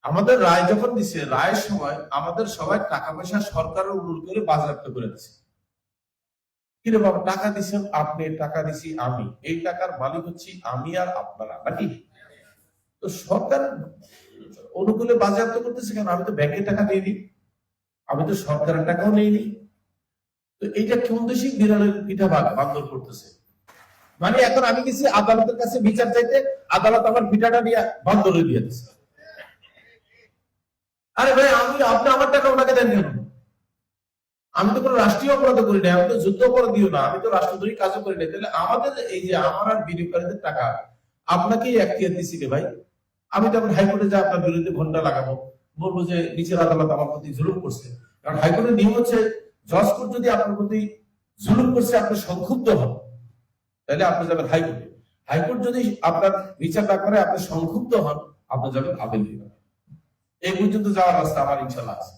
আমাদের রায় যখন দিছে, রায়ের সময় আমাদের সবাই টাকা পয়সা সরকারের অনুরোধ করে বাজেয়াপ্ত করে দিচ্ছে। কিরে বাবা, টাকা দিচ্ছেন আপনি, টাকা দিছি আমি, এই টাকার মালিক হচ্ছি আমি আর আপনারা, নাকি? তো সরকার অনুকূলে বাজেয়াপ্ত করতেছে কেন? আমি তো ব্যাংকের টাকা দিইনি, আমি তো সরকারের টাকাও নেইনি। তো এইটা কোন দেশি বিড়ালের পিঠা বান্দর করতেছে। মানে এখন আমি গেছি আদালতের কাছে বিচার চাইতে, আদালত আমার পিঠাটা নিয়ে বান্দরে দিয়ে দিচ্ছে। আরে ভাই, আপনি আমার টাকা ওনাকে দেন কেন? আমি তো কোনো রাষ্ট্রীয় অপরাধ করি না, আমি তো যুদ্ধ অপরাধীও না, আমি তো রাষ্ট্রদ্রোহী কাজও করি না। তাহলে আমাদের এই যে আমার আর বিনিয়োগকারীদের টাকা আপনাকেই এখতিয়ার দিছি রে ভাই। আমি তো এখন হাইকোর্টে যা আপনার বিরুদ্ধে ঘন্টা লাগাবো, বলবো যে নিচের আদালত আমার প্রতি জুলুম করছে। কারণ হাইকোর্টের নিয়ম হচ্ছে, জজ কোর্ট যদি আপনার প্রতি জুলুম করছে আপনি সংক্ষুব্ধ হন, তাহলে আপনি যাবেন হাইকোর্টে। হাইকোর্ট যদি আপনার বিচার না করে আপনি সংক্ষুব্ধ হন, আপনি যাবেন আপিল বিভাগে। এই পর্যন্ত যাওয়ার রাস্তা আমার ইনশাল্লাহ আছে।